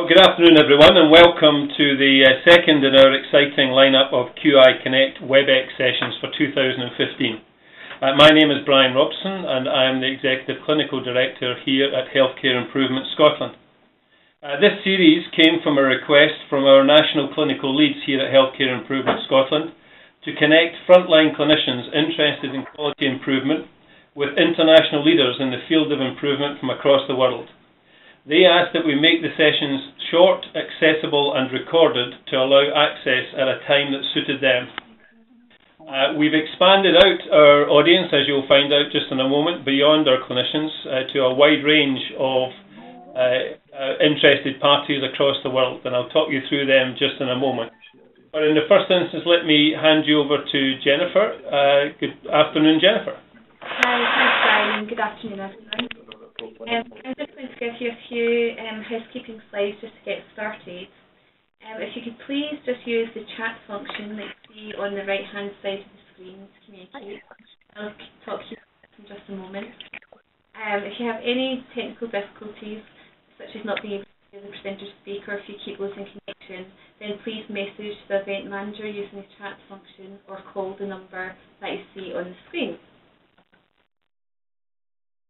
Well, good afternoon everyone, and welcome to the second in our exciting lineup of QI Connect WebEx sessions for 2015. My name is Brian Robson and I am the Executive Clinical Director here at Healthcare Improvement Scotland. This series came from a request from our national clinical leads here at Healthcare Improvement Scotland to connect frontline clinicians interested in quality improvement with international leaders in the field of improvement from across the world. They asked that we make the sessions short, accessible and recorded to allow access at a time that suited them. We've expanded out our audience, as you'll find out just in a moment, beyond our clinicians to a wide range of interested parties across the world, and I'll talk you through them just in a moment. But in the first instance, let me hand you over to Jennifer. Good afternoon, Jennifer. Hi, thanks Brian, good afternoon everyone. I'm just going to give you a few housekeeping slides just to get started. If you could please just use the chat function that you see on the right hand side of the screen to communicate. I'll talk to you in just a moment. If you have any technical difficulties, such as not being able to hear the presenter speak, or if you keep losing connection, then please message the event manager using the chat function or call the number that you see on the screen.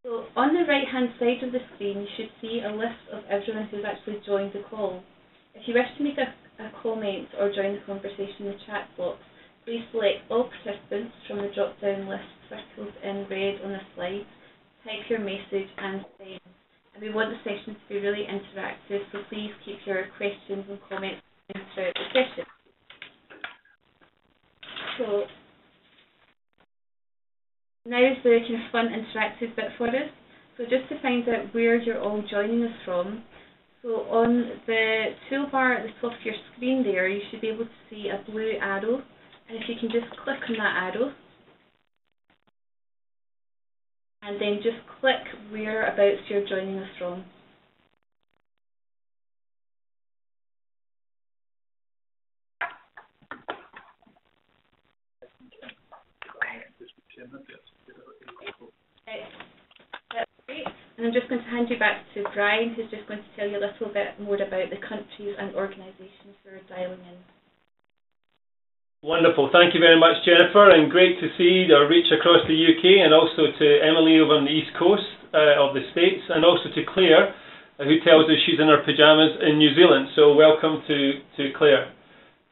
So on the right hand side of the screen you should see a list of everyone who's actually joined the call. If you wish to make a comment or join the conversation in the chat box, please select all participants from the drop down list circled in red on the slide, type your message and send. And we want the session to be really interactive, so please keep your questions and comments throughout the session. So now is the kind of fun interactive bit for us. So just to find out where you're all joining us from, so on the toolbar at the top of your screen there, you should be able to see a blue arrow, and if you can just click on that arrow, and then just click whereabouts you're joining us from. That's great. And I'm just going to hand you back to Brian, who's just going to tell you a little bit more about the countries and organisations who are dialing in. Wonderful. Thank you very much, Jennifer, and great to see our reach across the UK, and also to Emily over on the East Coast of the States, and also to Claire, who tells us she's in her pyjamas in New Zealand. So welcome to Claire.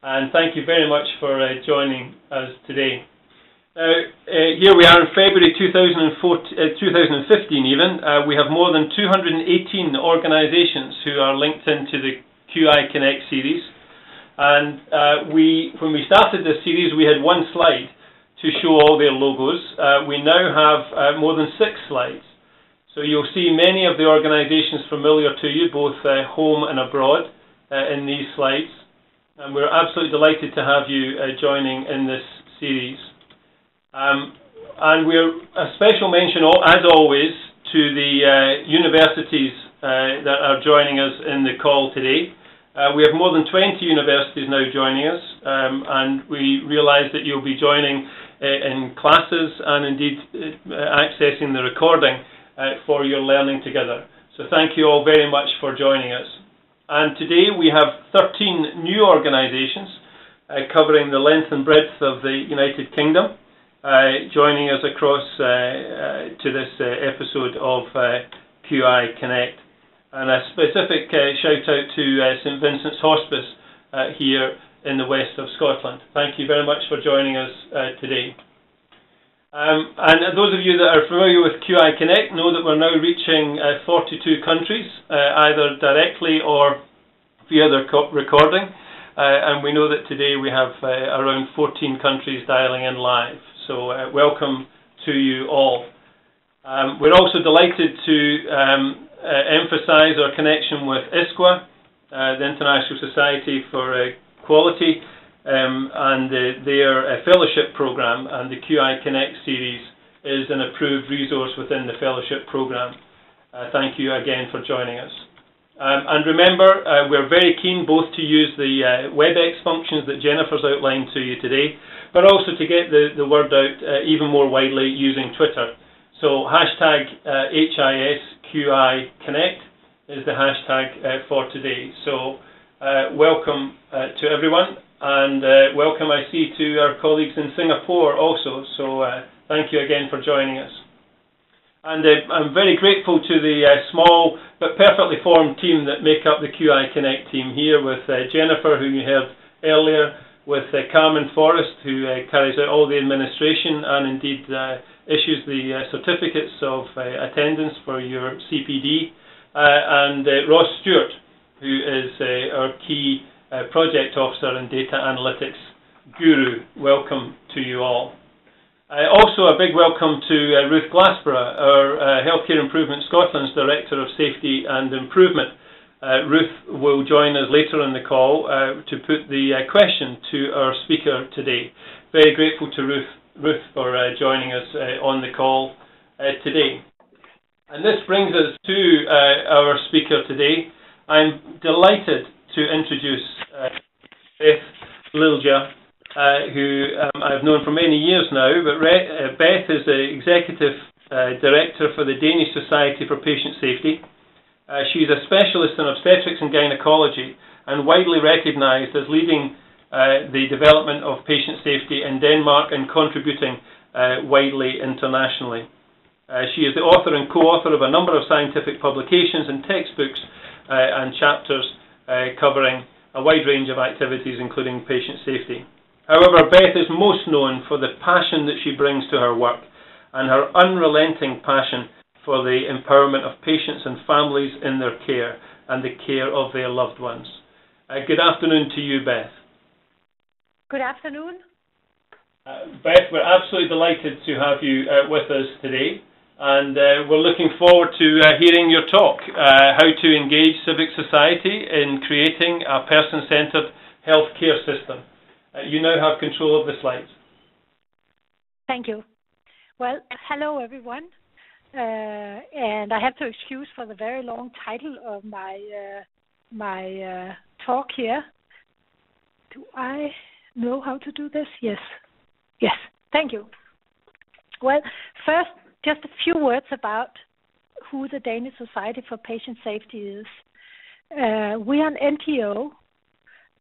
And thank you very much for joining us today. Here we are in February 2015 even. We have more than 218 organisations who are linked into the QI Connect series. And when we started this series, we had one slide to show all their logos. We now have more than 6 slides. So you'll see many of the organisations familiar to you, both home and abroad, in these slides. And we're absolutely delighted to have you joining in this series. And we're a special mention, as always, to the universities that are joining us in the call today. We have more than 20 universities now joining us, and we realise that you'll be joining in classes and indeed accessing the recording for your learning together. So thank you all very much for joining us. And today we have 13 new organisations covering the length and breadth of the United Kingdom, joining us across to this episode of QI Connect. And a specific shout out to St Vincent's Hospice here in the west of Scotland. Thank you very much for joining us today. And those of you that are familiar with QI Connect know that we're now reaching 42 countries, either directly or via the recording. And we know that today we have around 14 countries dialing in live. So welcome to you all. We're also delighted to emphasise our connection with ISQA, the International Society for Quality, and their fellowship programme, and the QI Connect series is an approved resource within the fellowship programme. Thank you again for joining us. And remember, we're very keen both to use the WebEx functions that Jennifer's outlined to you today, but also to get the word out even more widely using Twitter. So hashtag HISQI Connect is the hashtag for today. So welcome to everyone, and welcome I see to our colleagues in Singapore also. So thank you again for joining us. And I'm very grateful to the small but perfectly formed team that make up the QI Connect team here, with Jennifer, who you heard earlier, with Carmen Forrest, who carries out all the administration and indeed issues the certificates of attendance for your CPD, and Ross Stewart, who is our key project officer and data analytics guru. Welcome to you all. Also a big welcome to Ruth Glassborough, our Healthcare Improvement Scotland's Director of Safety and Improvement. Ruth will join us later in the call to put the question to our speaker today. Very grateful to Ruth for joining us on the call today. And this brings us to our speaker today. I'm delighted to introduce Beth Lilja, who I've known for many years now, but Beth is the Executive Director for the Danish Society for Patient Safety. She's a specialist in obstetrics and gynecology and widely recognised as leading the development of patient safety in Denmark and contributing widely internationally. She is the author and co-author of a number of scientific publications and textbooks and chapters covering a wide range of activities, including patient safety. However, Beth is most known for the passion that she brings to her work and her unrelenting passion for the empowerment of patients and families in their care and the care of their loved ones. Good afternoon to you, Beth. Good afternoon. Beth, we're absolutely delighted to have you with us today, and we're looking forward to hearing your talk, how to engage civic society in creating a person-centred healthcare system. You now have control of the slides. Thank you. Well, hello everyone, and I have to excuse for the very long title of my talk here. Do I know how to do this? Yes. Yes. Thank you. Well, first, just a few words about who the Danish Society for Patient Safety is. We are an NGO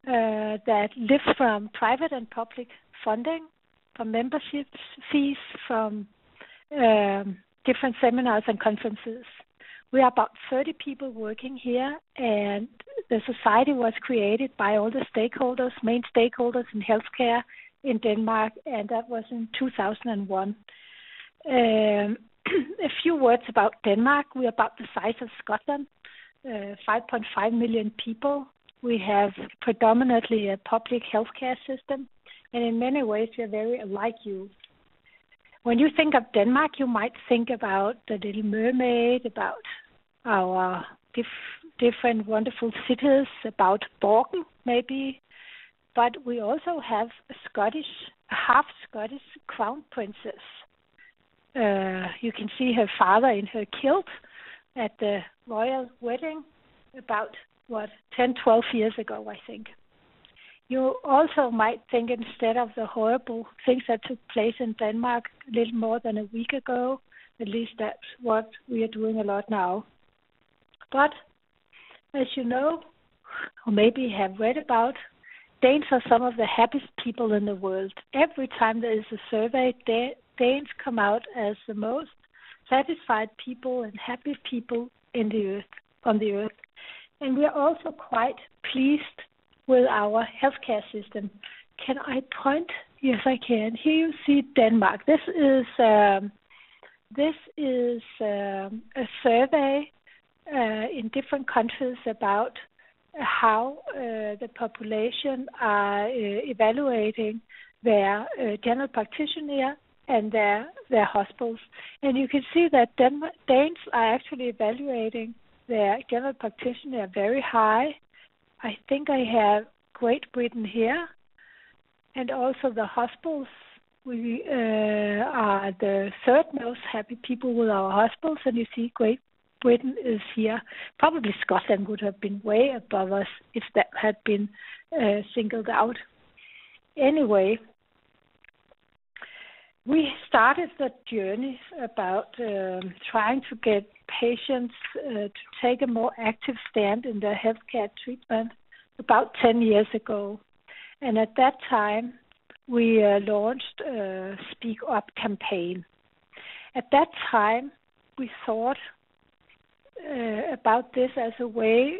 that live from private and public funding, from membership fees, from different seminars and conferences. We are about 30 people working here, and the society was created by all the stakeholders, main stakeholders in healthcare in Denmark, and that was in 2001. A few words about Denmark. We are about the size of Scotland, 5.5 million people. We have predominantly a public healthcare system, and in many ways we are very alike you. When you think of Denmark, you might think about the Little Mermaid, about our different wonderful cities, about Borgen maybe, but we also have a half Scottish crown princess. You can see her father in her kilt at the royal wedding about 10, 12 years ago, I think. You also might think, instead of the horrible things that took place in Denmark a little more than a week ago, at least that's what we are doing a lot now. But, as you know, or maybe have read about, Danes are some of the happiest people in the world. Every time there is a survey, Danes come out as the most satisfied people and happy people on the earth. And we are also quite pleased with our healthcare system. Can I point? Yes, I can. Here you see Denmark. This is a survey in different countries about how the population are evaluating their general practitioner and their hospitals. And you can see that Danes are actually evaluating their general practitioner very high. I think I have Great Britain here, and also the hospitals. We are the third most happy people with our hospitals, and you see Great Britain is here. Probably Scotland would have been way above us if that had been singled out. Anyway, We started the journey about trying to get patients to take a more active stand in their healthcare treatment about 10 years ago. And at that time, we launched a Speak Up campaign. At that time, we thought about this as a way,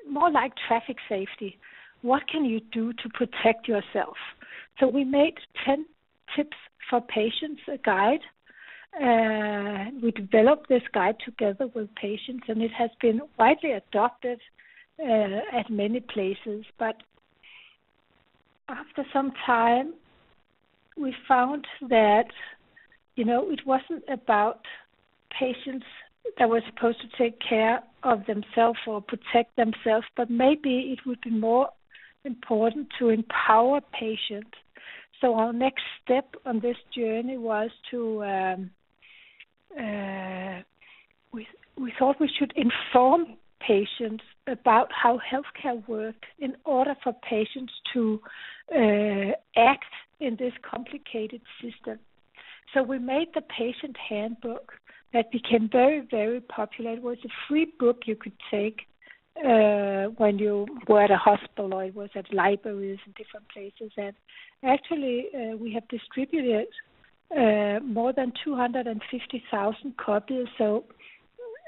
more like traffic safety. What can you do to protect yourself? So we made 10 tips for patients, a guide. We developed this guide together with patients, and it has been widely adopted at many places. But after some time, we found that, it wasn't about patients that were supposed to take care of themselves or protect themselves, but maybe it would be more important to empower patients. So our next step on this journey was to, we thought we should inform patients about how healthcare worked in order for patients to act in this complicated system. So we made the patient handbook that became very, very popular. It was a free book you could take when you were at a hospital, or it was at libraries and different places. And actually, we have distributed more than 250,000 copies. So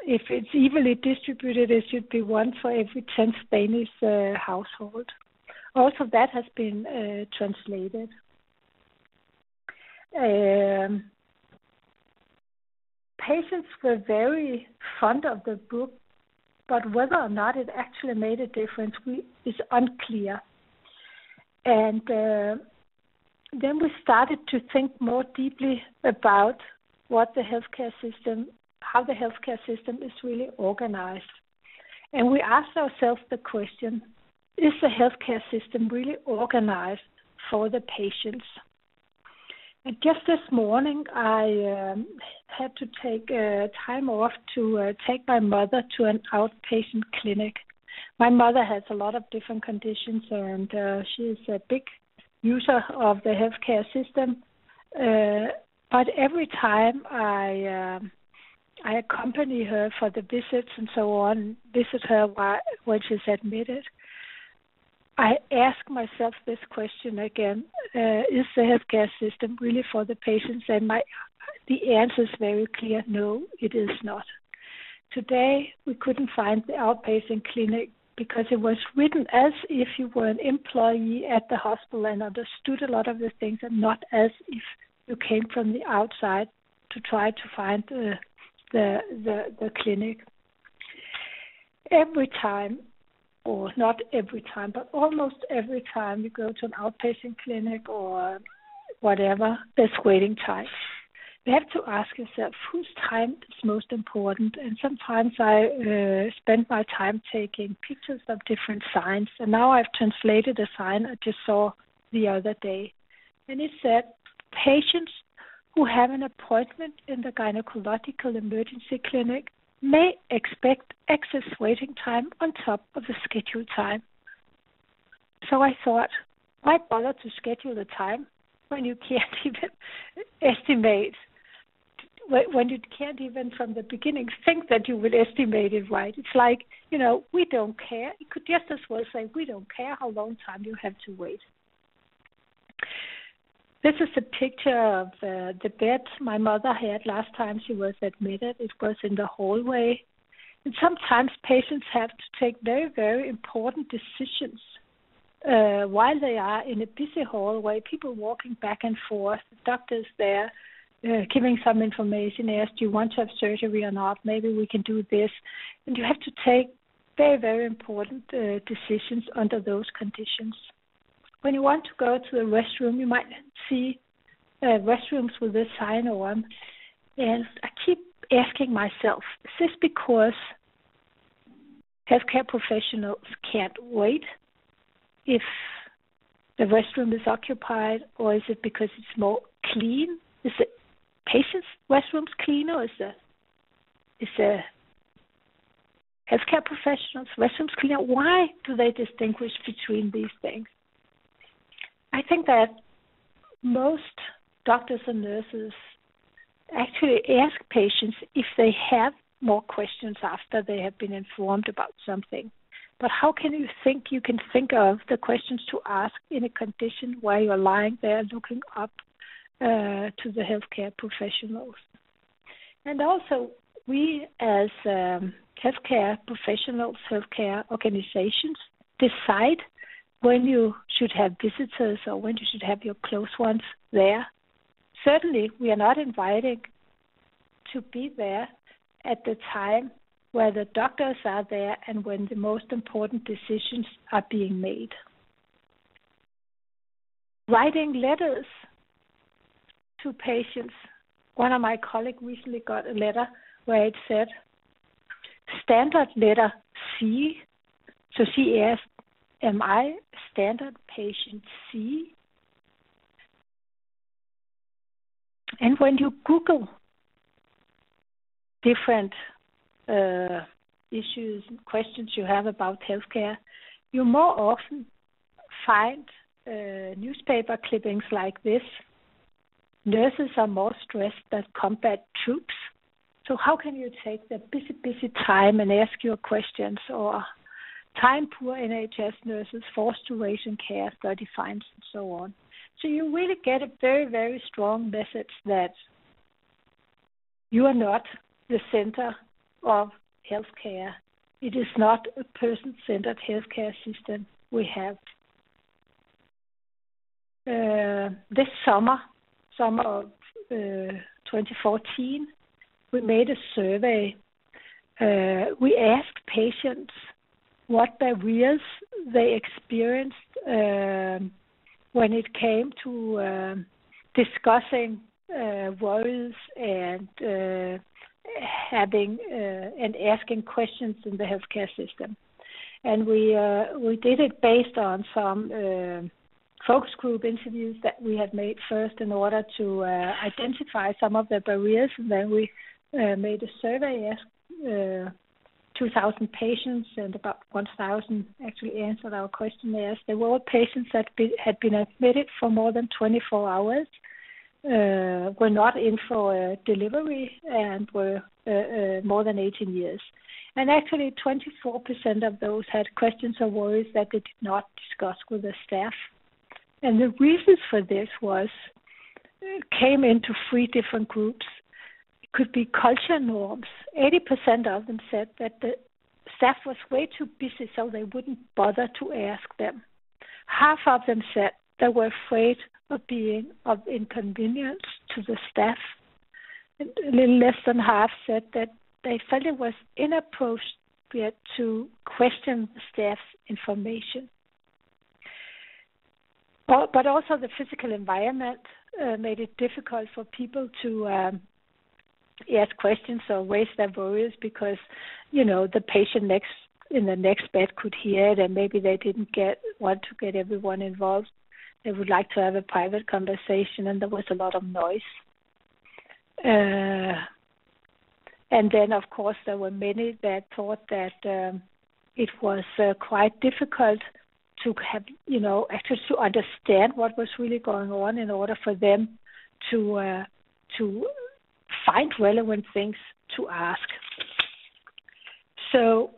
if it's evenly distributed, it should be one for every 10th Danish household. Also, that has been translated. Patients were very fond of the book, but whether or not it actually made a difference is unclear. And then we started to think more deeply about how the healthcare system is really organized. And we asked ourselves the question, is the healthcare system really organized for the patients? And just this morning, I had to take time off to take my mother to an outpatient clinic. My mother has a lot of different conditions, and she is a big user of the healthcare system. But every time I accompany her for the visits and so on, visit her when she's admitted, I ask myself this question again, is the healthcare system really for the patients? And the answer is very clear, no, it is not. Today, we couldn't find the outpatient clinic because it was written as if you were an employee at the hospital and understood a lot of the things, and not as if you came from the outside to try to find the clinic. Every time, or not every time, but almost every time you go to an outpatient clinic or whatever, there's waiting time. You have to ask yourself whose time is most important. And sometimes I spend my time taking pictures of different signs. And now I've translated a sign I just saw the other day. And it said, patients who have an appointment in the gynecological emergency clinic may expect excess waiting time on top of the scheduled time. So I thought, why bother to schedule the time when you can't even estimate, when you can't even from the beginning think that you will estimate it right? It's like, we don't care. You could just as well say, we don't care how long time you have to wait. This is a picture of the bed my mother had last time she was admitted. It was in the hallway. And sometimes patients have to take very, very important decisions while they are in a busy hallway, people walking back and forth, the doctor's there giving some information, asked, do you want to have surgery or not? Maybe we can do this. And you have to take very, very important decisions under those conditions. When you want to go to the restroom, you might see restrooms with this sign on. And I keep asking myself, is this because healthcare professionals can't wait if the restroom is occupied, or is it because it's more clean? Is the patient's restrooms clean, or is the healthcare professionals' restrooms cleaner? Why do they distinguish between these things? I think that most doctors and nurses actually ask patients if they have more questions after they have been informed about something. But how can you can think of the questions to ask in a condition where you're lying there looking up to the healthcare professionals? And also, we as healthcare professionals, healthcare organizations, decide when you should have visitors or when you should have your close ones there. Certainly, we are not invited to be there at the time where the doctors are there and when the most important decisions are being made. Writing letters to patients. One of my colleagues recently got a letter where it said, standard letter C. So she asked, am I standard patient C? And when you Google different issues and questions you have about healthcare, you more often find newspaper clippings like this. Nurses are more stressed than combat troops. So how can you take the busy time and ask your questions? Or time-poor NHS nurses forced to ration care, study finds, and so on. So you really get a very, very strong message that you are not the center of healthcare. It is not a person-centered healthcare system we have. This summer of 2014, we made a survey. We asked patients what barriers they experienced when it came to discussing worries and having and asking questions in the healthcare system. And we did it based on some focus group interviews that we had made first in order to identify some of the barriers, and then we made a survey, asked 2,000 patients, and about 1,000 actually answered our questionnaires. They were all patients that had been admitted for more than 24 hours, were not in for delivery, and were more than 18 years. And actually 24% of those had questions or worries that they did not discuss with the staff. And the reasons for this came into 3 different groups. It could be culture norms. 80% of them said that the staff was way too busy, so they wouldn't bother to ask them. Half of them said they were afraid of being of inconvenience to the staff. And a little less than half said that they felt it was inappropriate to question the staff's information. But also the physical environment made it difficult for people to ask questions or raise their worries because, the patient in the next bed could hear it, and maybe they didn't want to get everyone involved. They would like to have a private conversation, and there was a lot of noise. And then, of course, there were many that thought that it was quite difficult to have, actually to understand what was really going on in order for them to find relevant things to ask. So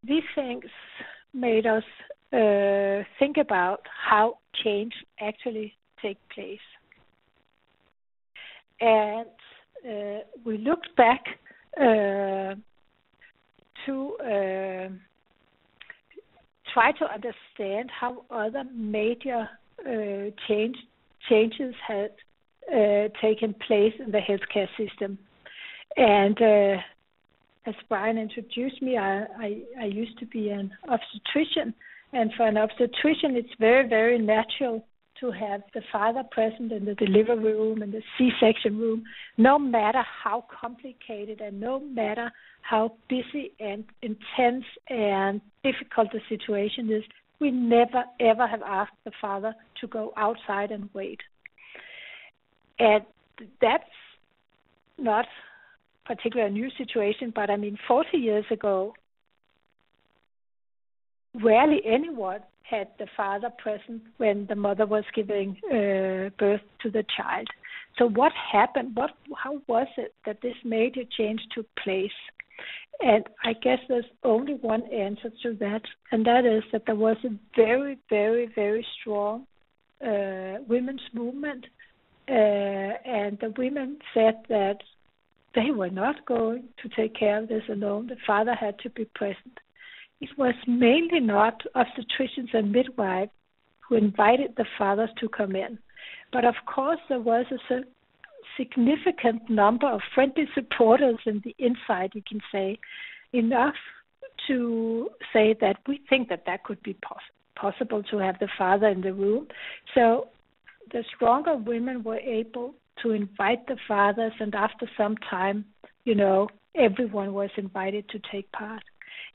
these things made us think about how change actually takes place. And we looked back to try to understand how other major changes had taken place in the healthcare system. And as Brian introduced me, I used to be an obstetrician. And for an obstetrician, it's very, very natural to have the father present in the delivery room and the C-section room, no matter how complicated and no matter how busy and intense and difficult the situation is. We never, ever have asked the father to go outside and wait. And that's not particularly a new situation, but 40 years ago, rarely anyone had the father present when the mother was giving birth to the child. So what happened? How was it that this major change took place? And I guess there's only one answer to that, and that is that there was a very, very, very strong women's movement, and the women said that they were not going to take care of this alone. The father had to be present. It was mainly not obstetricians and midwives who invited the fathers to come in. But of course, there was a significant number of friendly supporters in the inside, you can say, enough to say that we think that could be possible to have the father in the room. So the stronger women were able to invite the fathers, and after some time, everyone was invited to take part.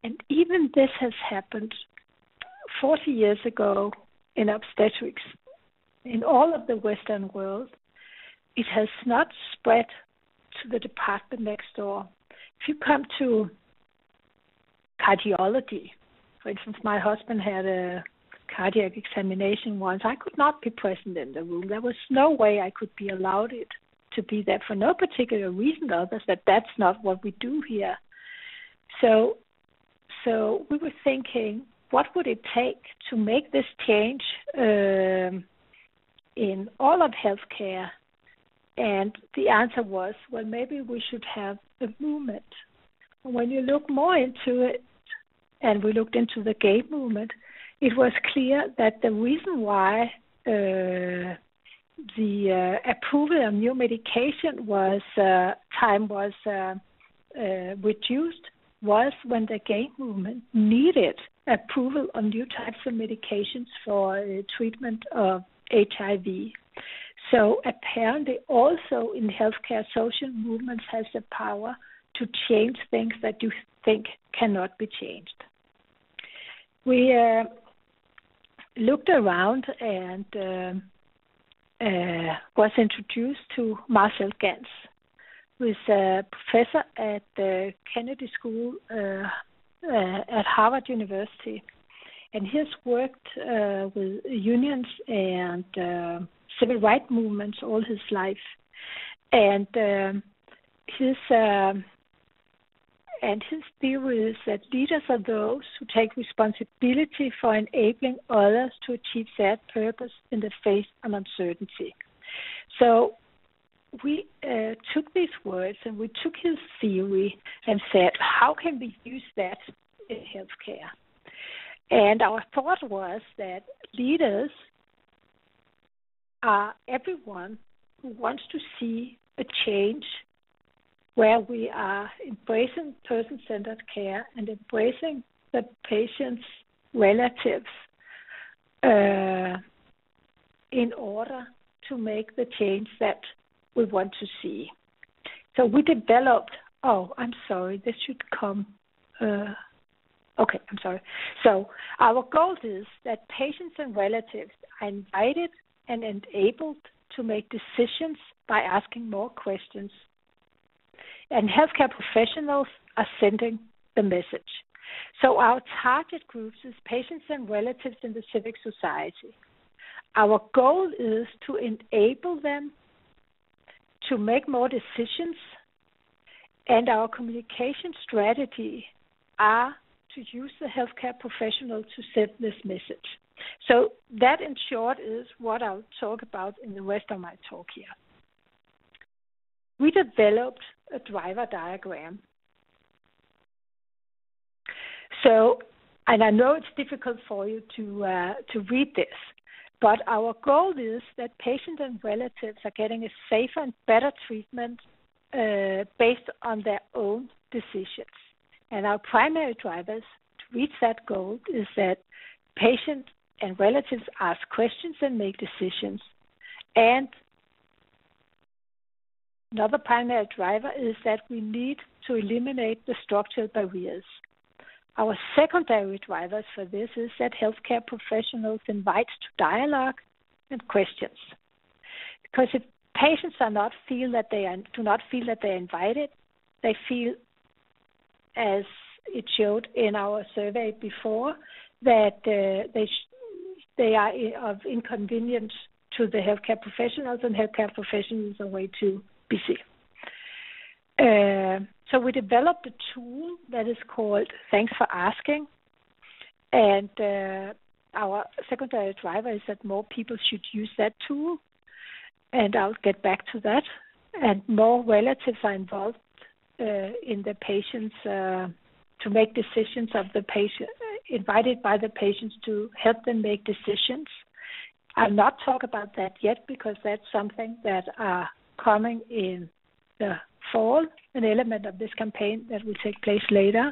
And even this has happened 40 years ago in obstetrics. In all of the Western world, it has not spread to the department next door. If you come to cardiology, for instance, my husband had a cardiac examination once. I could not be present in the room. There was no way I could be allowed to be there for no particular reason other than that's not what we do here. So we were thinking, what would it take to make this change in all of healthcare? And the answer was, well, maybe we should have a movement. When you look more into it, and we looked into the gay movement, it was clear that the reason why the approval of new medication was reduced was when the gay movement needed approval on new types of medications for treatment of HIV. So apparently also in healthcare, social movements has the power to change things that you think cannot be changed. We looked around and was introduced to Marcel Gans, who is a professor at the Kennedy School at Harvard University. And he has worked with unions and civil rights movements all his life. And his theory is that leaders are those who take responsibility for enabling others to achieve their purpose in the face of uncertainty. So we took these words and we took his theory and said, how can we use that in healthcare? And our thought was that leaders are everyone who wants to see a change where we are embracing person-centered care and embracing the patient's relatives in order to make the change that we want to see. So we developed, this should come. So our goal is that patients and relatives are invited and enabled to make decisions by asking more questions. And healthcare professionals are sending the message. So our target groups is patients and relatives in the civic society. Our goal is to enable them to make more decisions, and our communication strategy are to use the healthcare professional to send this message. So that, in short, is what I'll talk about in the rest of my talk here. We developed a driver diagram. So, and I know it's difficult for you to read this, but our goal is that patients and relatives are getting a safer and better treatment based on their own decisions. And our primary drivers to reach that goal is that patients and relatives ask questions and make decisions. And another primary driver is that we need to eliminate the structural barriers. Our secondary drivers for this is that healthcare professionals invite to dialogue and questions. Because if patients do not feel that they're invited, they feel, as it showed in our survey before, that they are of inconvenience to the healthcare professionals, and healthcare professionals are way too busy. So we developed a tool that is called Thanks for Asking, and our secondary driver is that more people should use that tool, and I'll get back to that. And more relatives are involved in the patients to make decisions of the patient, invited by the patients to help them make decisions. I'll not talk about that yet because that's something that are coming in the fall, an element of this campaign that will take place later.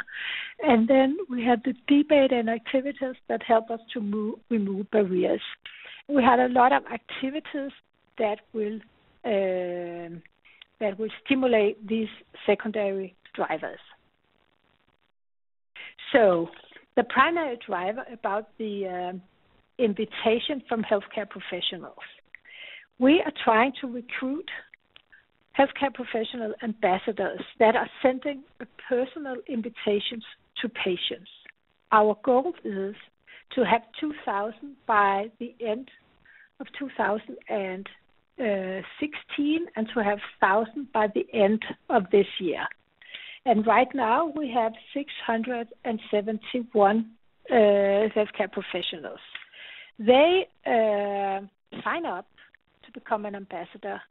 And then we have the debate and activities that help us to remove barriers. We had a lot of activities that will stimulate these secondary drivers. So the primary driver about the invitation from healthcare professionals. We are trying to recruit healthcare professional ambassadors that are sending personal invitations to patients. Our goal is to have 2,000 by the end of 2016 and to have 1,000 by the end of this year. And right now we have 671 healthcare professionals. They sign up to become an ambassador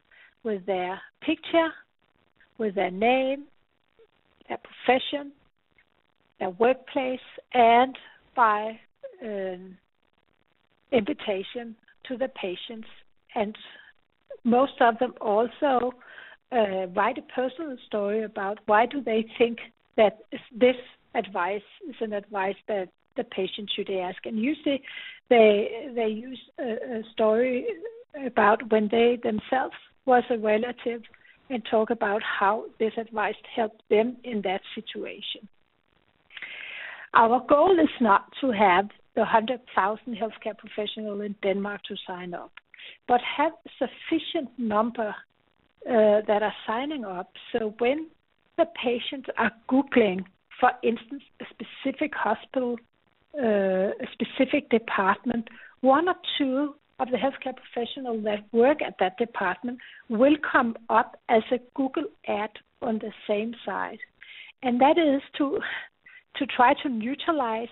with their picture, with their name, their profession, their workplace, and by invitation to the patients. And most of them also write a personal story about why do they think that this advice is an advice that the patient should ask. And usually they use a story about when they themselves was a relative and talk about how this advice helped them in that situation. Our goal is not to have the 100,000 healthcare professionals in Denmark to sign up, but have a sufficient number that are signing up. So when the patients are Googling, for instance, a specific hospital, a specific department, one or two of the healthcare professionals that work at that department will come up as a Google ad on the same side. And that is to try to neutralize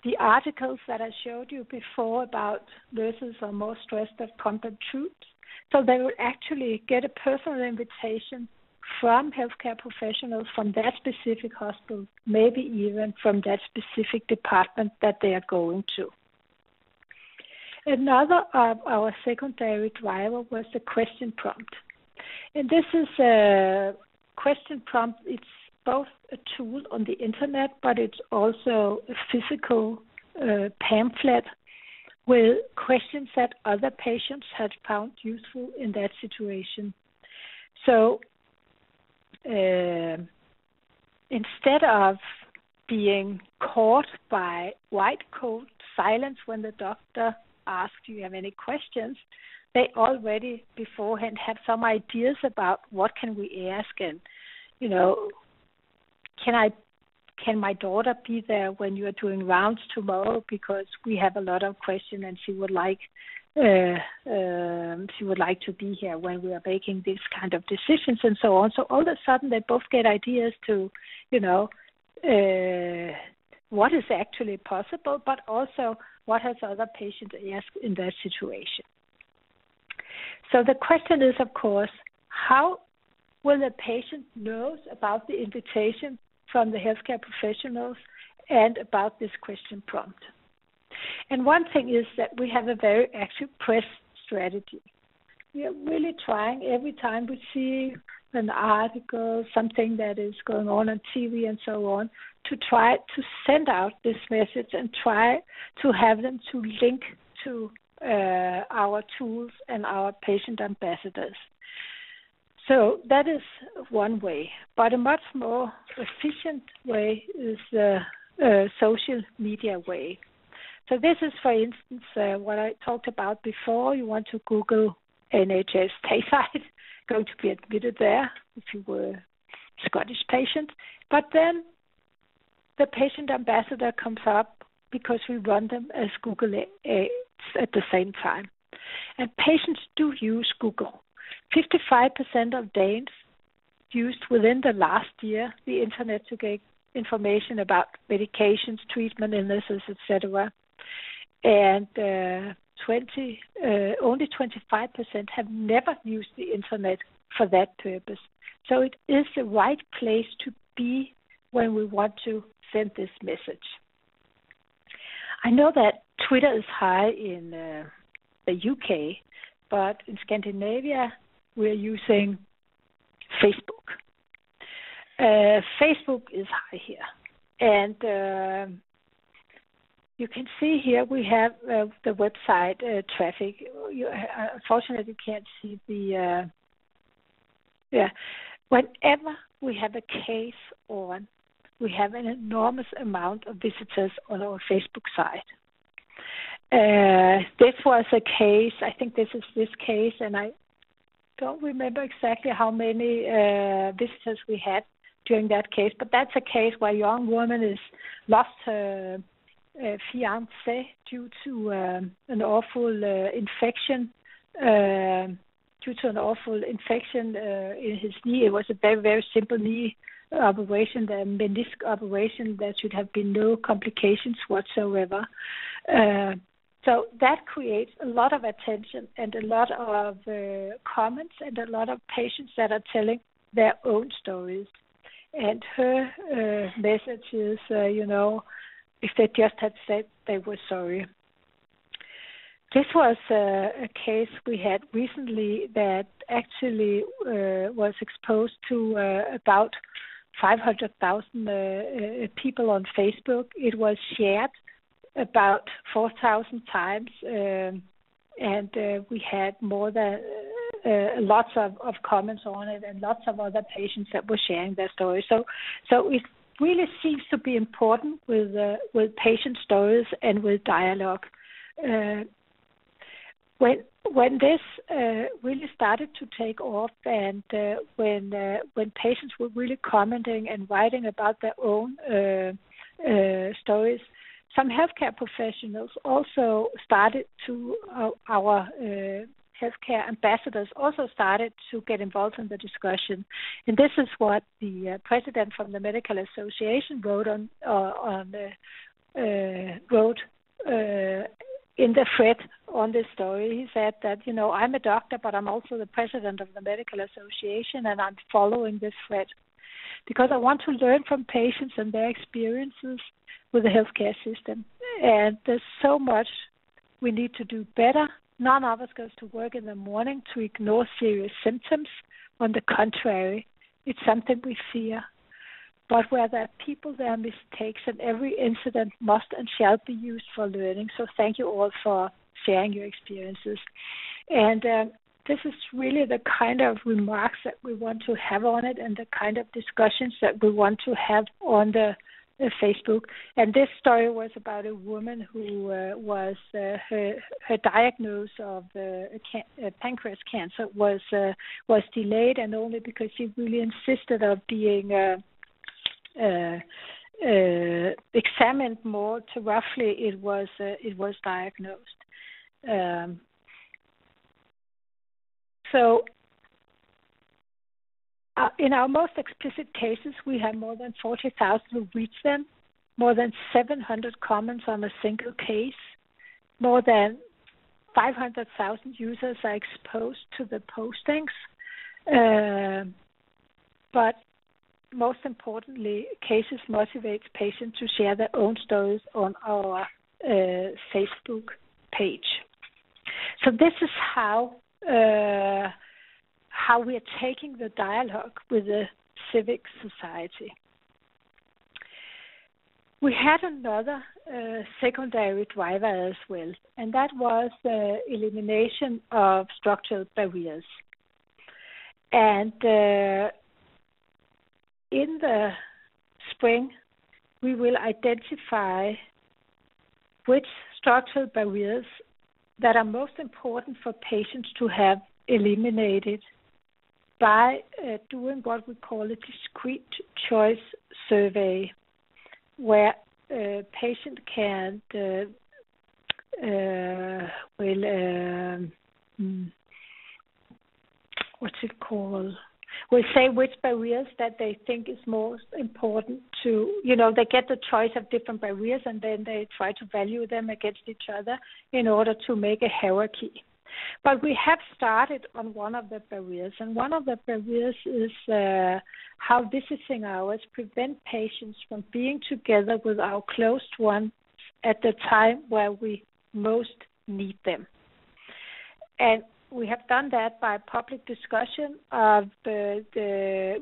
the articles that I showed you before about nurses are more stressed than combat troops. So they will actually get a personal invitation from healthcare professionals from that specific hospital, maybe even from that specific department that they are going to. Another of our secondary driver was the question prompt. And this is a question prompt. It's both a tool on the internet, but it's also a physical pamphlet with questions that other patients had found useful in that situation. So instead of being caught by white coat silence when the doctor asked, do you have any questions, they already beforehand had some ideas about what can we ask, and can my daughter be there when you are doing rounds tomorrow, because we have a lot of questions and she would like to be here when we are making these kind of decisions and so on. So all of a sudden they both get ideas to what is actually possible, but also what has other patients asked in that situation. So the question is, of course, how will the patient knows about the invitation from the healthcare professionals and about this question prompt? And one thing is that we have a very active press strategy. We are really trying every time we see an article, something that is going on TV and so on, to try to send out this message and try to have them to link to our tools and our patient ambassadors. So that is one way, but a much more efficient way is the social media way. So this is, for instance, what I talked about before. You want to Google NHS Tayside, going to be admitted there if you were a Scottish patient. But then the patient ambassador comes up because we run them as Google ads at the same time. And patients do use Google. 55% of Danes used within the last year the internet to get information about medications, treatment, illnesses, etc. And only 25% have never used the internet for that purpose. So it is the right place to be when we want to send this message. I know that Twitter is high in the UK, but in Scandinavia we're using Facebook. Facebook is high here, and you can see here we have the website traffic. You unfortunately can't see the. Whenever we have a case on, we have an enormous amount of visitors on our Facebook site. This was a case, I think this is this case, and I don't remember exactly how many visitors we had during that case, but that's a case where a young woman is lost her fiancé due to an awful infection. Due to an awful infection in his knee. It was a very, very simple knee operation, the menisc operation. There should have been no complications whatsoever. So that creates a lot of attention and a lot of comments and a lot of patients that are telling their own stories. And her message is, if they just had said they were sorry. This was a case we had recently that actually was exposed to about 500,000 people on Facebook. It was shared about 4,000 times, and we had more than lots of comments on it, and lots of other patients that were sharing their stories. So it really seems to be important with patient stories and with dialogue. When this really started to take off, and when patients were really commenting and writing about their own stories, some healthcare professionals also started to, our healthcare ambassadors also started to get involved in the discussion. And this is what the president from the Medical Association wrote in the thread on this story. He said that, I'm a doctor, but I'm also the president of the Medical Association, and I'm following this thread because I want to learn from patients and their experiences with the healthcare system. And there's so much we need to do better. None of us goes to work in the morning to ignore serious symptoms. On the contrary, it's something we fear. But where there are people, there are mistakes, and every incident must and shall be used for learning. So thank you all for sharing your experiences. And this is really the kind of remarks that we want to have on it, and the kind of discussions that we want to have on the Facebook. And this story was about a woman who was her diagnosis of pancreas cancer was delayed, and only because she really insisted of being examined more thoroughly, it was diagnosed. So in our most explicit cases, we have more than 40,000 who reach them, more than 700 comments on a single case, more than 500,000 users are exposed to the postings, but most importantly, cases motivate patients to share their own stories on our Facebook page. So this is how we are taking the dialogue with the civic society. We had another secondary driver as well, and that was the elimination of structural barriers. And in the spring, we will identify which structural barriers that are most important for patients to have eliminated by doing what we call a discrete choice survey, where patient can what's it called? Will say which barriers that they think is most important to, they get the choice of different barriers and then they try to value them against each other in order to make a hierarchy. But we have started on one of the barriers, and one of the barriers is how visiting hours prevent patients from being together with our close ones at the time where we most need them. And we have done that by public discussion of the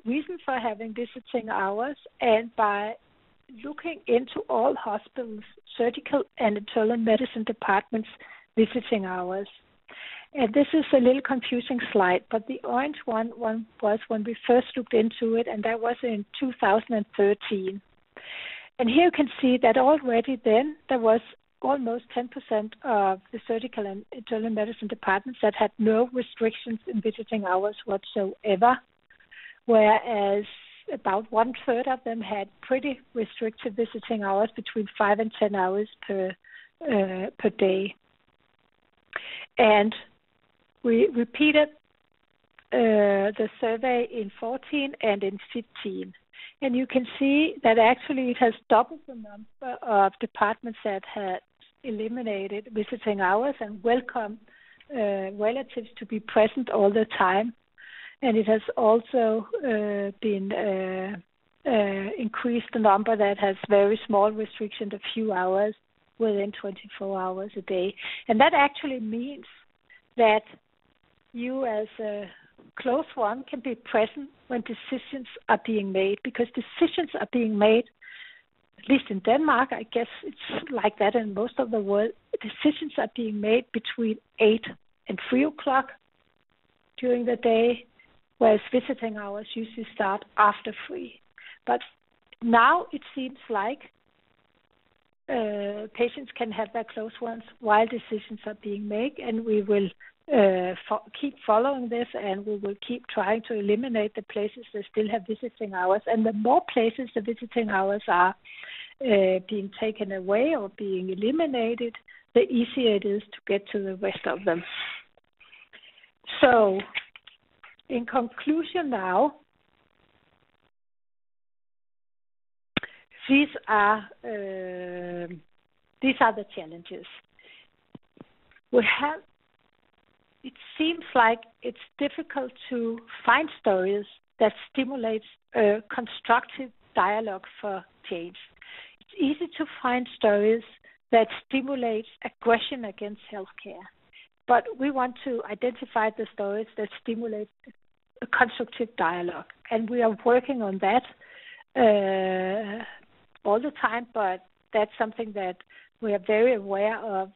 reason for having visiting hours and by looking into all hospitals, surgical and internal medicine departments visiting hours. And this is a little confusing slide, but the orange one was when we first looked into it, and that was in 2013. And here you can see that already then there was almost 10% of the surgical and internal medicine departments that had no restrictions in visiting hours whatsoever, whereas about 1/3 of them had pretty restricted visiting hours between 5 and 10 hours per day. And we repeated the survey in 14 and in 15. And you can see that actually it has doubled the number of departments that had eliminated visiting hours and welcome relatives to be present all the time. And it has also been increased the number that has very small restrictions, a few hours within 24 hours a day. And that actually means that you as a close one can be present when decisions are being made, because decisions are being made, at least in Denmark, I guess it's like that in most of the world, decisions are being made between 8 and 3 o'clock during the day, whereas visiting hours usually start after 3. But now it seems like patients can have their close ones while decisions are being made, and we will keep following this, and we will keep trying to eliminate the places that still have visiting hours. And the more places the visiting hours are being taken away or being eliminated, the easier it is to get to the rest of them. So, in conclusion now, these are the challenges. It seems like it's difficult to find stories that stimulate a constructive dialogue for change. It's easy to find stories that stimulate aggression against healthcare, but we want to identify the stories that stimulate a constructive dialogue, and we are working on that all the time, but that's something that we are very aware of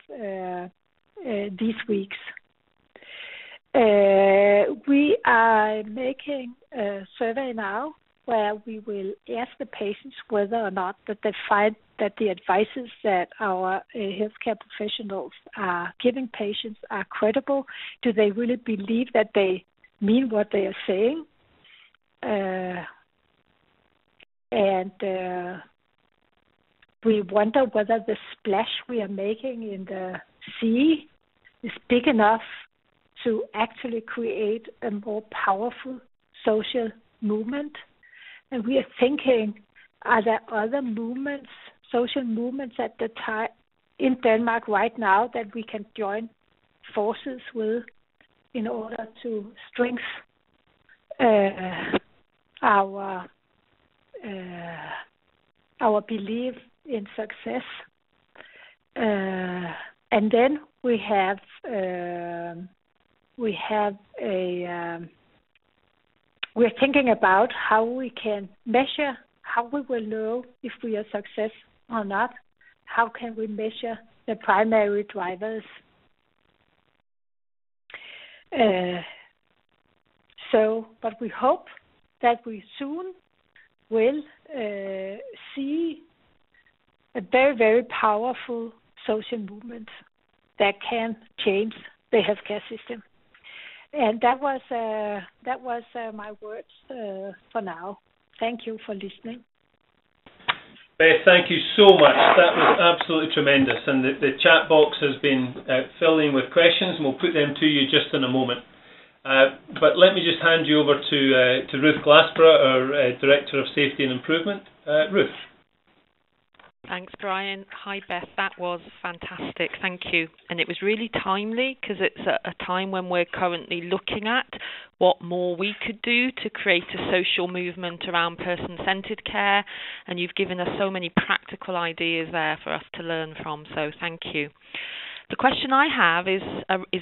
these weeks. We are making a survey now where we will ask the patients whether or not that they find that the advices that our healthcare professionals are giving patients are credible. Do they really believe that they mean what they are saying? And we wonder whether the splash we are making in the sea is big enough to actually create a more powerful social movement. And we are thinking, are there other movements, social movements at the time in Denmark right now that we can join forces with in order to strengthen our belief in success? And then we're thinking about how we can measure, how we will know if we are success or not. How can we measure the primary drivers? But we hope that we soon will see a very, very powerful social movement that can change the healthcare system. And that was my words for now. Thank you for listening. Beth, thank you so much. That was absolutely tremendous. And the chat box has been filling with questions, and we'll put them to you just in a moment. But let me just hand you over to Ruth Glassborough, our Director of Safety and Improvement. Ruth. Thanks, Brian. Hi, Beth. That was fantastic. Thank you. And it was really timely because it's a time when we're currently looking at what more we could do to create a social movement around person-centred care. And you've given us so many practical ideas there for us to learn from. So thank you. The question I have is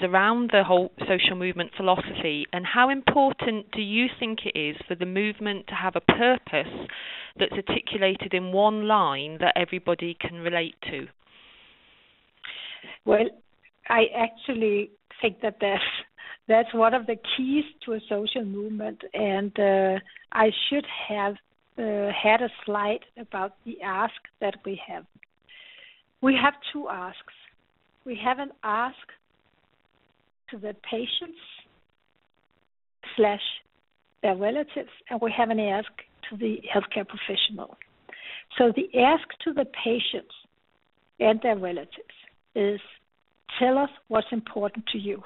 around the whole social movement philosophy, and how important do you think it is for the movement to have a purpose that's articulated in one line that everybody can relate to? Well, I actually think that that's one of the keys to a social movement, and I should have had a slide about the ask that we have. We have two asks. We have an ask to the patients / their relatives, and we have an ask to the healthcare professional. So the ask to the patients and their relatives is, tell us what's important to you.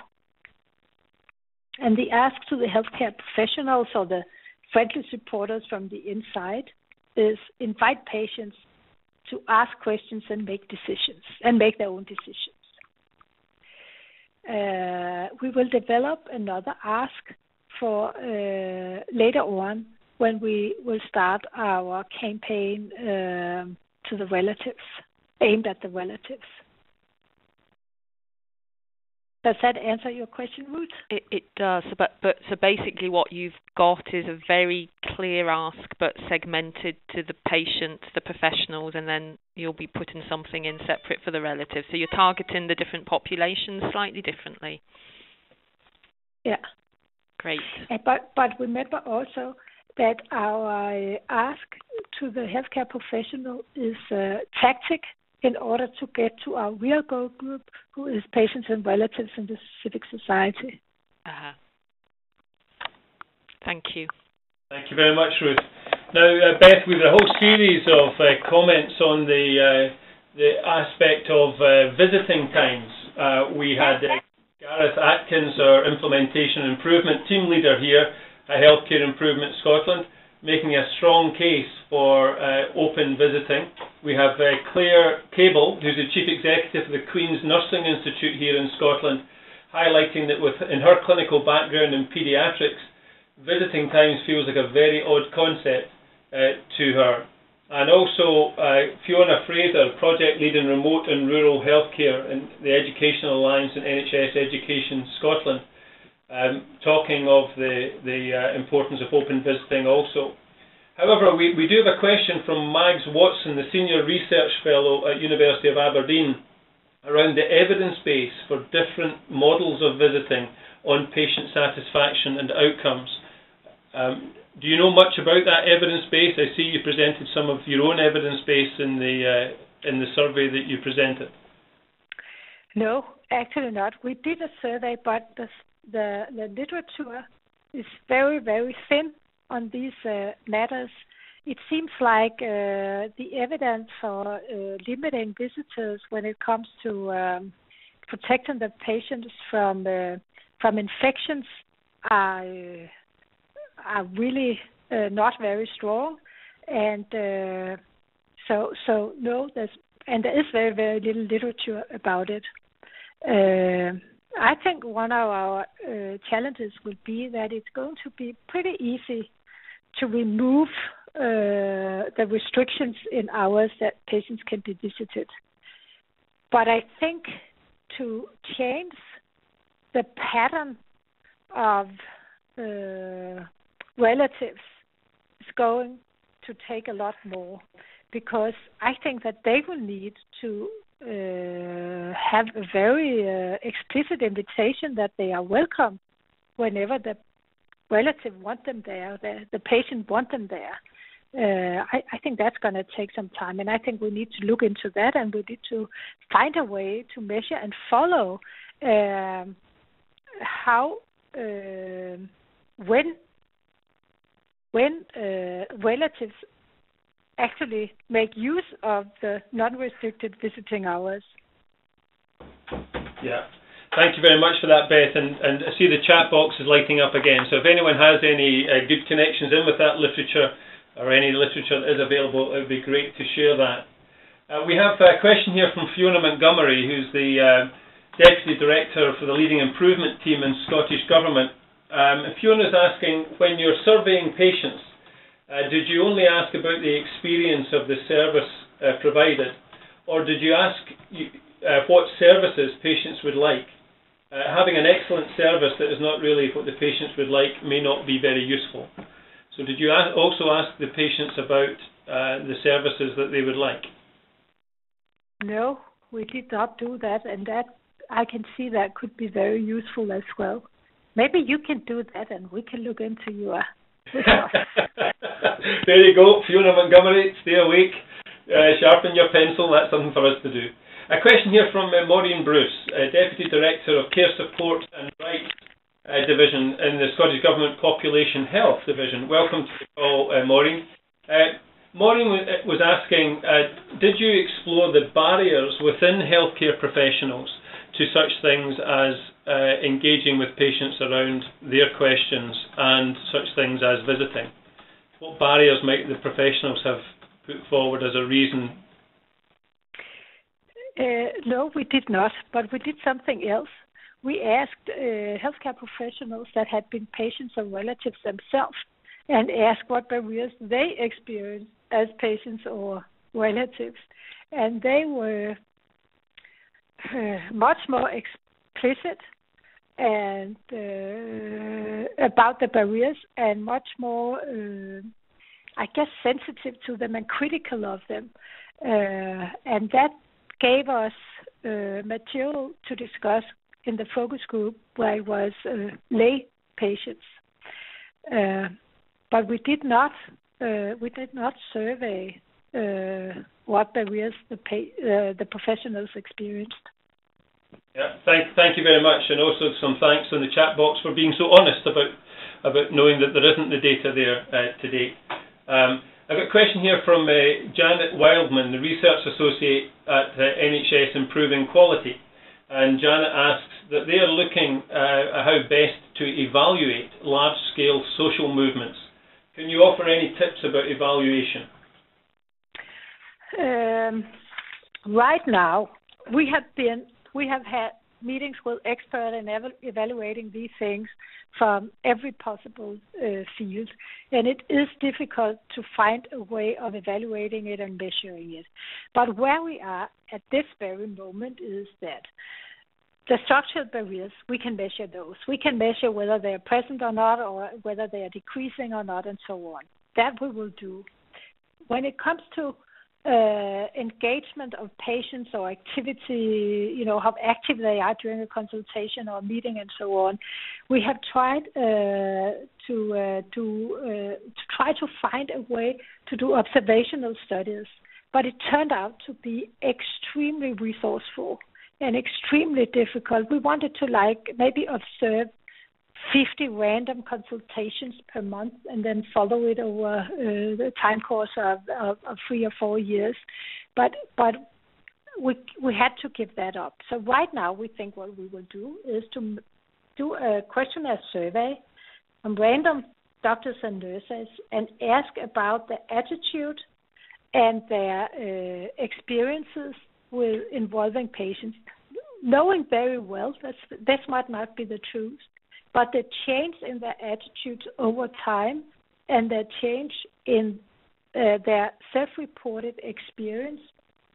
And the ask to the healthcare professionals or the friendly supporters from the inside is, invite patients to ask questions and make decisions, and make their own decisions. We will develop another ask for later on when we will start our campaign to the relatives, aimed at the relatives. Does that answer your question, Ruth? It does, but so basically what you've got is a very clear ask, but segmented to the patient, the professionals, and then you'll be putting something in separate for the relatives. So you're targeting the different populations slightly differently. Yeah. Great. But remember also that our ask to the healthcare professional is tactic in order to get to our real goal group, who is patients and relatives in the civic society. Uh-huh. Thank you. Thank you very much, Ruth. Now, Beth, we have a whole series of comments on the aspect of visiting times. We had Gareth Atkins, our Implementation and Improvement Team Leader here at Healthcare Improvement Scotland, making a strong case for open visiting. We have Claire Cable, who's the Chief Executive of the Queen's Nursing Institute here in Scotland, highlighting that in her clinical background in paediatrics, visiting times feels like a very odd concept to her. And also Fiona Fraser, Project Lead in Remote and Rural Healthcare in the Educational Alliance and NHS Education Scotland, talking of the importance of open visiting also. However, we do have a question from Mags Watson, the Senior Research Fellow at University of Aberdeen, around the evidence base for different models of visiting on patient satisfaction and outcomes. Do you know much about that evidence base? I see you presented some of your own evidence base in the survey that you presented. No, actually not. We did a survey, but the literature is very, very thin on these matters. It seems like the evidence for limiting visitors when it comes to protecting the patients from infections are really not very strong, and so no, there is very, very little literature about it. I think one of our challenges would be that it's going to be pretty easy to remove the restrictions in hours that patients can be visited. But I think to change the pattern of relatives is going to take a lot more, because I think that they will need to have a very explicit invitation that they are welcome whenever the relative want them there, the patient want them there. I think that's going to take some time, and I think we need to look into that, and we need to find a way to measure and follow how when relatives actually make use of the non-restricted visiting hours. Yeah. Thank you very much for that, Beth. And I see the chat box is lighting up again. So if anyone has any good connections in with that literature or any literature that is available, it would be great to share that. We have a question here from Fiona Montgomery, who's the Deputy Director for the Leading Improvement Team in Scottish Government. Fiona's asking, when you're surveying patients, did you only ask about the experience of the service provided, or did you ask what services patients would like? Having an excellent service that is not really what the patients would like may not be very useful. So did you also ask the patients about the services that they would like? No, we did not do that, and that I can see that could be very useful as well. Maybe you can do that and we can look into your... There you go, Fiona Montgomery, stay awake, sharpen your pencil, that's something for us to do. A question here from Maureen Bruce, Deputy Director of Care Support and Rights Division in the Scottish Government Population Health Division. Welcome to the call, Maureen. Maureen was asking, did you explore the barriers within healthcare professionals to such things as engaging with patients around their questions and such things as visiting? What barriers might the professionals have put forward as a reason? No, we did not, but we did something else. We asked healthcare professionals that had been patients or relatives themselves and asked what barriers they experienced as patients or relatives. And they were much more explicit and about the barriers and much more, sensitive to them and critical of them. And that gave us material to discuss in the focus group where it was lay patients. But we did not survey what barriers the professionals experienced. Yeah, thank you very much, and also some thanks in the chat box for being so honest about knowing that there isn't the data there today. I've got a question here from Janet Wildman, the Research Associate at NHS Improving Quality. And Janet asks that they are looking at how best to evaluate large-scale social movements. Can you offer any tips about evaluation? Right now, we have had meetings with experts in evaluating these things from every possible field, and it is difficult to find a way of evaluating it and measuring it. But where we are at this very moment is that the structural barriers, we can measure those. We can measure whether they are present or not, or whether they are decreasing or not, and so on. That we will do. When it comes to engagement of patients or activity, how active they are during a consultation or a meeting and so on, we have tried to try to find a way to do observational studies, but it turned out to be extremely resourceful and extremely difficult. We wanted to maybe observe 50 random consultations per month and then follow it over the time course of 3 or 4 years. But we had to give that up. So right now we think what we will do is to do a questionnaire survey on random doctors and nurses and ask about the attitude and their experiences with involving patients, knowing very well that this might not be the truth, but the change in their attitudes over time and the change in their self-reported experience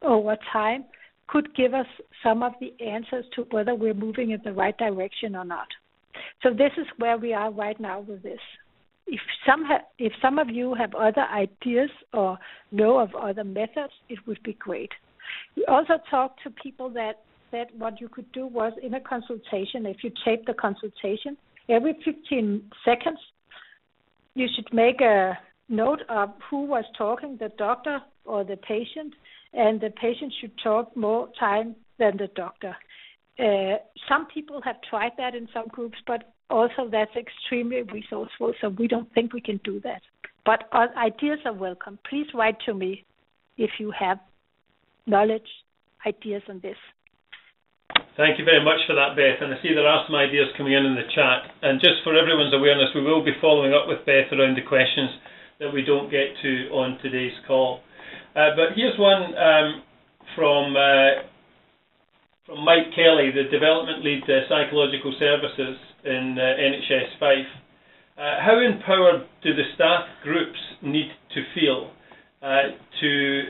over time could give us some of the answers to whether we're moving in the right direction or not. So this is where we are right now with this. If some of you have other ideas or know of other methods, it would be great. We also talked to people that said what you could do was in a consultation, if you tape the consultation, every 15 seconds, you should make a note of who was talking, the doctor or the patient, and the patient should talk more time than the doctor. Some people have tried that in some groups, but also that's extremely resourceful, so we don't think we can do that. But ideas are welcome. Please write to me if you have knowledge, ideas on this. Thank you very much for that, Beth. And I see there are some ideas coming in the chat. And just for everyone's awareness, we will be following up with Beth around the questions that we don't get to on today's call. But here's one from Mike Kelly, the Development Lead Psychological Services in NHS Fife. How empowered do the staff groups need to feel to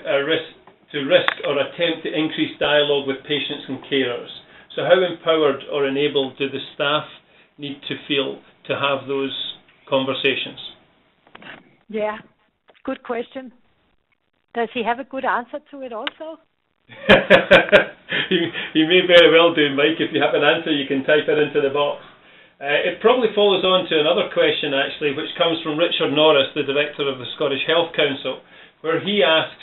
risk or attempt to increase dialogue with patients and carers? So how empowered or enabled do the staff need to feel to have those conversations? Yeah, good question. Does he have a good answer to it also? He may very well do, Mike. If you have an answer, you can type it into the box. It probably follows on to another question, actually, which comes from Richard Norris, the Director of the Scottish Health Council, where he asks,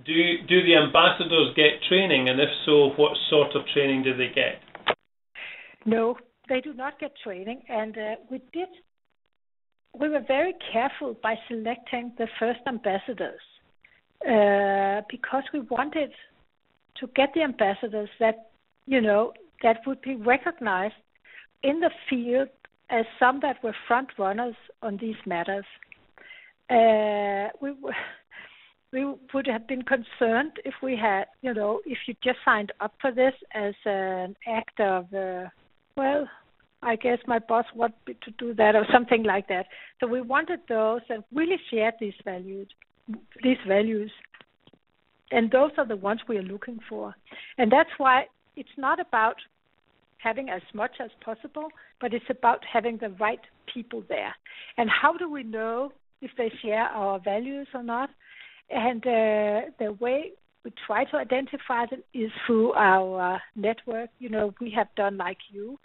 do the ambassadors get training, and if so, what sort of training do they get? No, they do not get training, and we were very careful by selecting the first ambassadors because we wanted to get the ambassadors that, that would be recognized in the field as some that were front runners on these matters. We would have been concerned if we had, if you just signed up for this as an act of, I guess my boss wanted me to do that or something like that. So we wanted those that really shared these values. And those are the ones we are looking for. And that's why it's not about having as much as possible, but it's about having the right people there. And how do we know if they share our values or not? And the way we try to identify them is through our network. We have done, like you,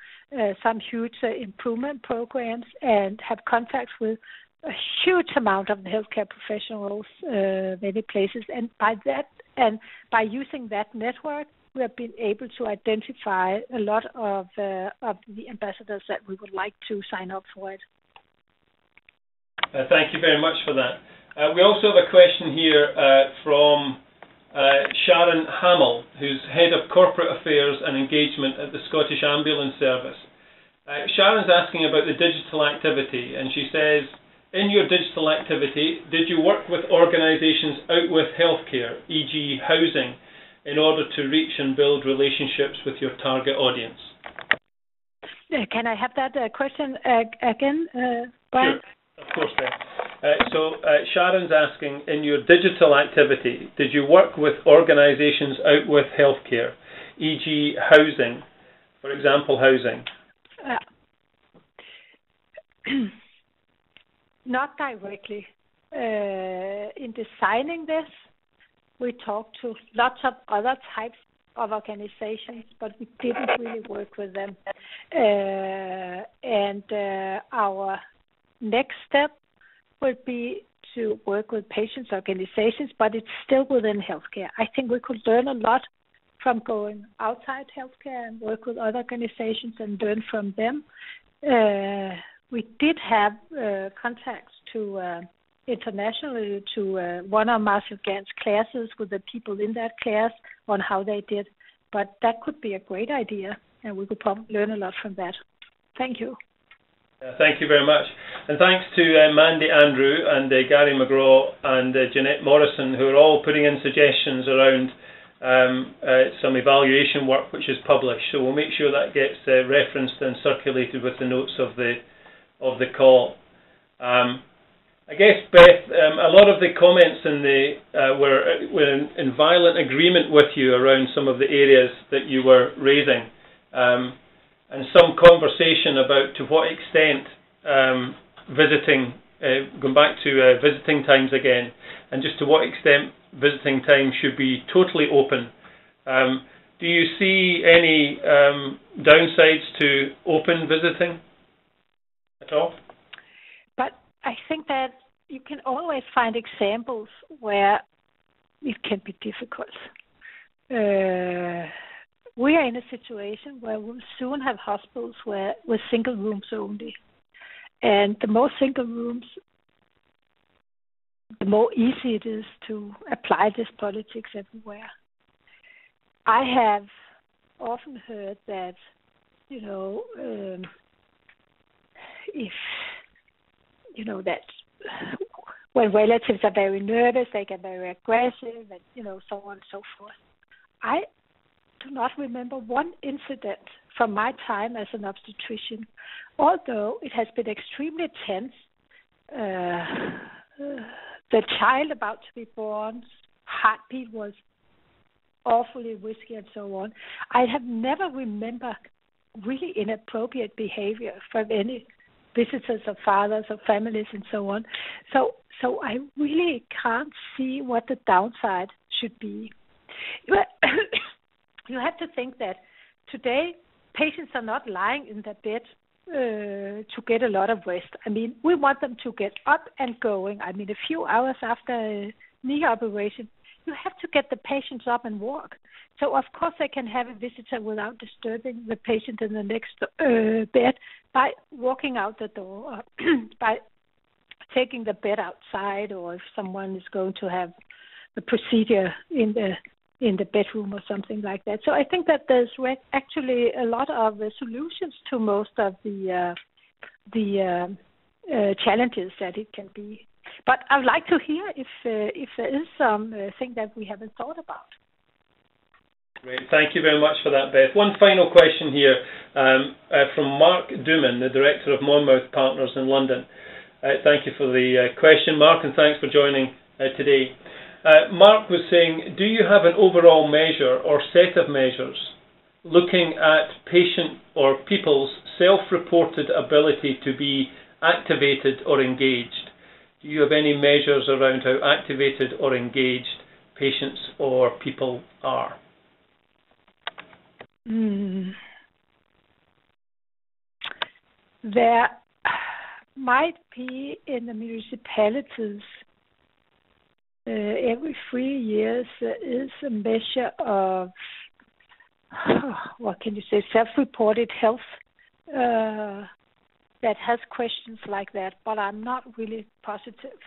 some huge improvement programs and have contacts with a huge amount of healthcare professionals, many places. And by that, and by using that network, we have been able to identify a lot of the ambassadors that we would like to sign up for it. Thank you very much for that. We also have a question here from Sharon Hamill, who's Head of Corporate Affairs and Engagement at the Scottish Ambulance Service. Sharon's asking about the digital activity, and she says, in your digital activity, did you work with organisations out with healthcare, e.g. housing, in order to reach and build relationships with your target audience? Can I have that question again, Brian? Sure, of course, Ben. So Sharon's asking, in your digital activity, did you work with organisations out with healthcare, e.g. housing, for example, housing? Not directly. In designing this, we talked to lots of other types of organizations, but we didn't really work with them. And our next step would be to work with patients' organizations, but it's still within healthcare. I think we could learn a lot from going outside healthcare and work with other organizations and learn from them. We did have contacts to internationally to one of Marshall Gant's classes with the people in that class on how they did, but that could be a great idea, and we could probably learn a lot from that. Thank you. Thank you very much. And thanks to Mandy Andrew and Gary McGraw and Jeanette Morrison, who are all putting in suggestions around some evaluation work which is published. So we'll make sure that gets referenced and circulated with the notes of the call. I guess, Beth, a lot of the comments in were in violent agreement with you around some of the areas that you were raising. And some conversation about to what extent visiting, going back to visiting times again, and just to what extent visiting time should be totally open. Do you see any downsides to open visiting at all? But I think that you can always find examples where it can be difficult. We are in a situation where we'll soon have hospitals with single rooms only. And the most single rooms the more easy it is to apply this politics everywhere. I have often heard that, if, that when relatives are very nervous, they get very aggressive, and, so on and so forth. I do not remember one incident from my time as an obstetrician, although it has been extremely tense. The child about to be born's heartbeat was awfully risky and so on. I have never remembered really inappropriate behavior from any visitors or fathers or families and so on. So I really can't see what the downside should be. You have to think that today patients are not lying in their bed to get a lot of rest. I mean, we want them to get up and going. I mean, a few hours after a knee operation, you have to get the patients up and walk. So, of course, they can have a visitor without disturbing the patient in the next bed by walking out the door, by taking the bed outside, or if someone is going to have a procedure in the bedroom or something like that. So I think that there's actually a lot of solutions to most of the challenges that it can be. But I'd like to hear if there is something that we haven't thought about. Great. Thank you very much for that, Beth. One final question here from Mark Dooman, the Director of Monmouth Partners in London. Thank you for the question, Mark, and thanks for joining today. Mark was saying, do you have an overall measure or set of measures looking at patient or people's self-reported ability to be activated or engaged? Do you have any measures around how activated or engaged patients or people are? There might be in the municipalities every 3 years there is a measure of, self-reported health that has questions like that, but I'm not really positive.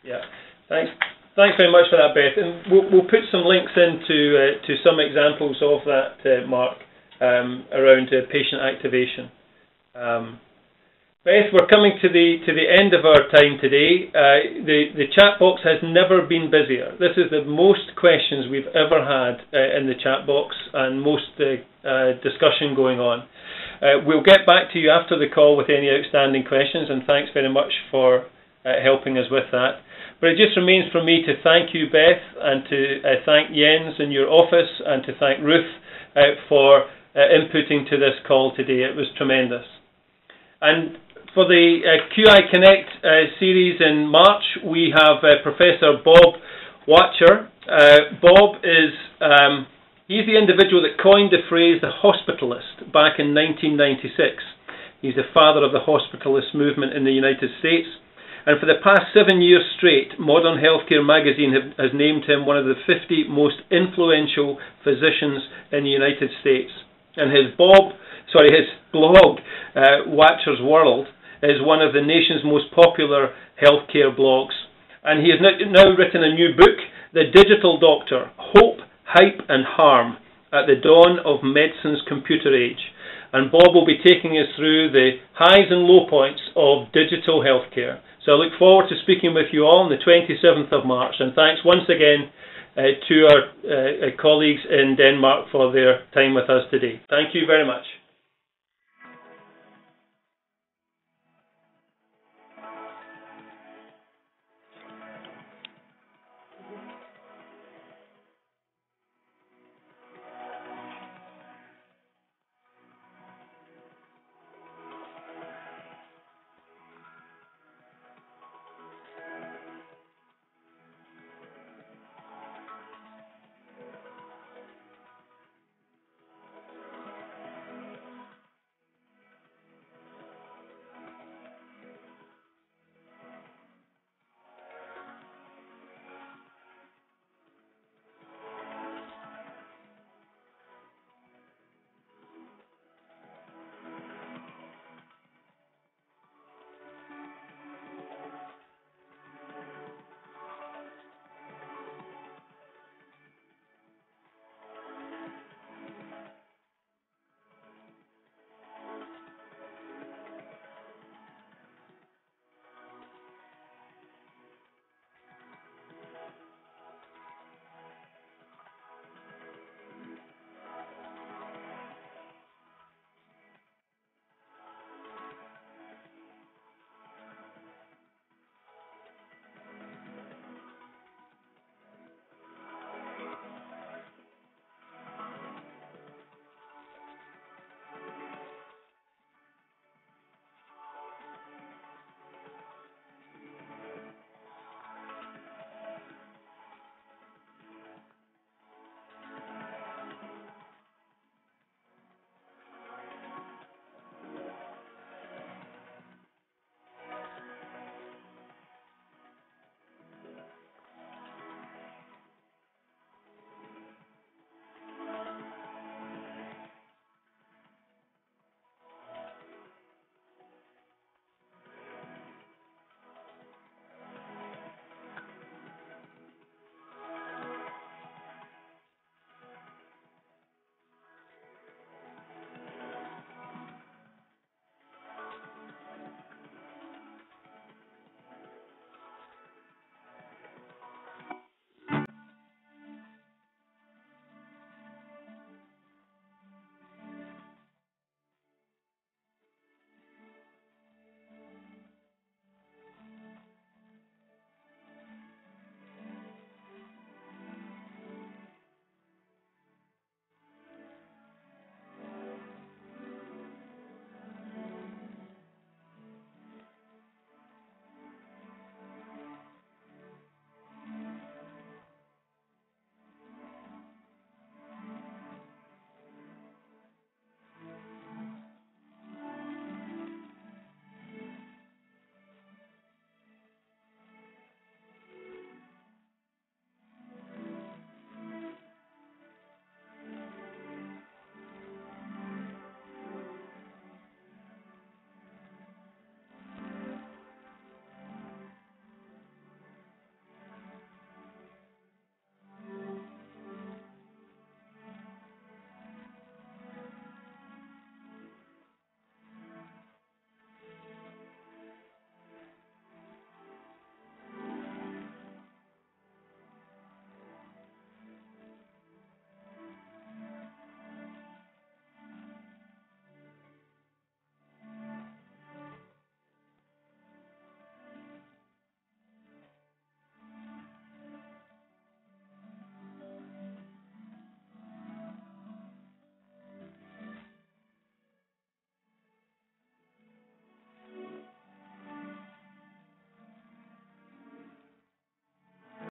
Yeah, thanks very much for that, Beth. And we'll put some links into to some examples of that, Mark, around patient activation. Beth, we're coming to the end of our time today. The chat box has never been busier. This is the most questions we've ever had in the chat box, and most discussion going on. We'll get back to you after the call with any outstanding questions, and thanks very much for helping us with that. But it just remains for me to thank you, Beth, and to thank Jens in your office, and to thank Ruth for inputting to this call today. It was tremendous. And for the QI Connect series in March, we have Professor Bob Watcher. Bob is he's the individual that coined the phrase the hospitalist back in 1996. He's the father of the hospitalist movement in the United States. And for the past 7 years straight, Modern Healthcare magazine has named him one of the 50 most influential physicians in the United States. And his blog, Watcher's World, is one of the nation's most popular healthcare blogs. And he has now written a new book, The Digital Doctor, Hope, Hype and Harm at the Dawn of Medicine's Computer Age. And Bob will be taking us through the highs and low points of digital healthcare. So I look forward to speaking with you all on the 27th of March. And thanks once again to our colleagues in Denmark for their time with us today. Thank you very much.